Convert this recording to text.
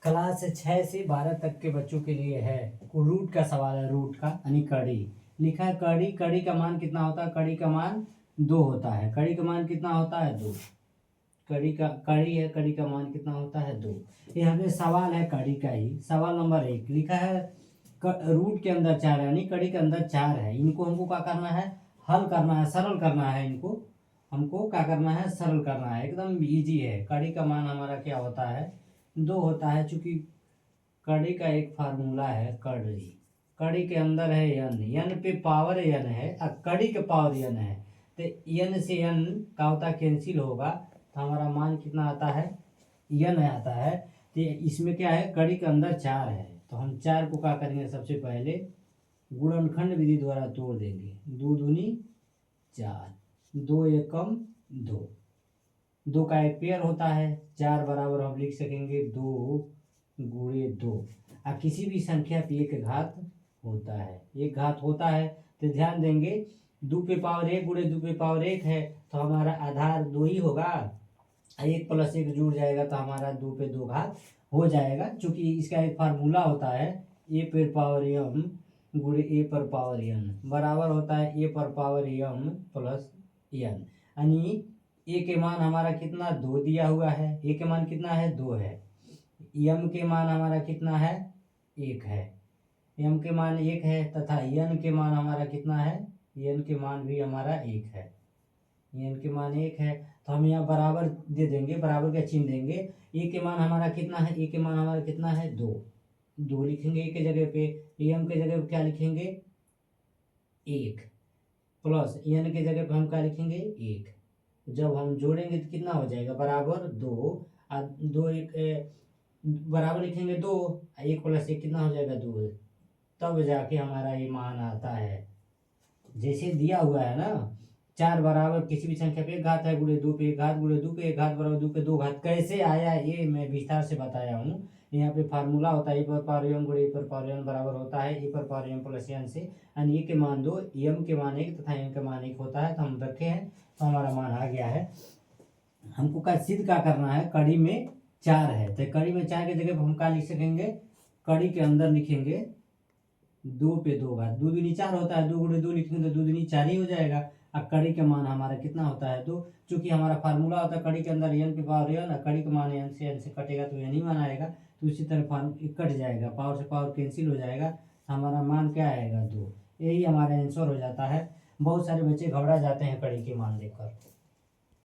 Class 6 से 12 तक के बच्चों के लिए है। रूट का सवाल है, रूट का यानी कड़ी। लिखा है कड़ी, कड़ी का मान कितना होता है? कड़ी का मान 2 होता है। कड़ी का मान कितना होता है? 2। कड़ी है, कड़ी का मान कितना होता है? 2। यहाँ पे सवाल है कड़ी का ही। सवाल नंबर 1 लिखा है रूट के अंदर 4 है, यानी कड़ी के अंदर 4 है। इनको हमको क्या करना है? हल करना है, सरल करना है। इनको हमको क्या करना है? सरल करना है। एकदम इजी है। कड़ी का मान हमारा क्या होता है? 2 होता है। चूंकि कड़ी का एक फार्मूला है, कड़ी कड़ी के अंदर है n पे पावर n है और कड़ी के पावर n है, तो n से n का होता कैंसिल होगा, तो हमारा मान कितना आता है? n आता है। तो इसमें क्या है? कड़ी के अंदर 4 है, तो हम 4 को क्या करेंगे? सबसे पहले गुणनखंड विधि द्वारा तोड़ देंगे। 2 दूनी 4, 2 एकम 2, 2 का एक पेयर होता है। 4 बराबर हम लिख सकेंगे 2 गुणे 2। और किसी भी संख्या पे एक घात होता है, एक घात होता है, तो ध्यान देंगे 2 पे पावर 1 गुणे 2 पे पावर 1 है, तो हमारा आधार 2 ही होगा। 1 प्लस 1 जुड़ जाएगा तो हमारा 2 पे 2 घात हो जाएगा। चूंकि इसका एक फार्मूला होता है ए पर पावर m गुणे ए पर पावर n बराबर होता है ए पर पावर m प्लस n। यानी ए के मान हमारा कितना? 2 दिया हुआ है। ए के मान कितना है? 2 है। m के मान हमारा कितना है? 1 है। m के मान 1 है तथा n के मान हमारा कितना है? n के मान भी हमारा 1 है। n के मान 1 है, तो हम यहाँ बराबर दे देंगे, बराबर का चिन्ह देंगे। ए के मान हमारा कितना है? ए के मान हमारा कितना है? 2। 2 लिखेंगे ए के जगह पे, m के जगह पे क्या लिखेंगे? 1 प्लस n के जगह पे हम क्या लिखेंगे? 1। जब हम जोड़ेंगे तो कितना हो जाएगा? बराबर 2 और 2 1 बराबर लिखेंगे 2, 1 प्लस 1 कितना हो जाएगा? 2। तब जाके हमारा ये मान आता है। जैसे दिया हुआ है ना, 4 बराबर किसी भी संख्या पे एक घात है, गुणे 2 पे एक घात, गुणे 2 पे एक घात बराबर 2 पे 2 घात। कैसे आया ये मैं विस्तार से बताया हूँ। यहाँ पे फार्मूला होता है ए पर पावर m गुणे ए पर पावर n बराबर होता है ए पर पावर m प्लस n से। यानी ए के मान 2, m के मान 1 तथा n के मान 1 होता है, तो हम रखे हैं, तो हमारा मान आ गया है। हमको क्या सिद्ध क्या करना है? कड़ी में 4 है, तो कड़ी में 4 की जगह पर हम क्या लिख सकेंगे? कड़ी के अंदर लिखेंगे 2 पे 2 घात। 2 दूनी 4 होता है, 2 गुणे 2 लिखेंगे तो 2 दूनी 4 ही हो जाएगा। अब कड़ी के मान हमारा कितना होता है? 2। चूंकि हमारा फार्मूला होता है कड़ी के अंदर n पे पावर n, कड़ी का मान n से कटेगा तो n ही मान आएगा। तो इसी तरह कट जाएगा, पावर से पावर कैंसिल हो जाएगा, हमारा मान क्या आएगा? 2। यही हमारा आंसर हो जाता है। बहुत सारे बच्चे घबरा जाते हैं कड़ी के मान लेकर।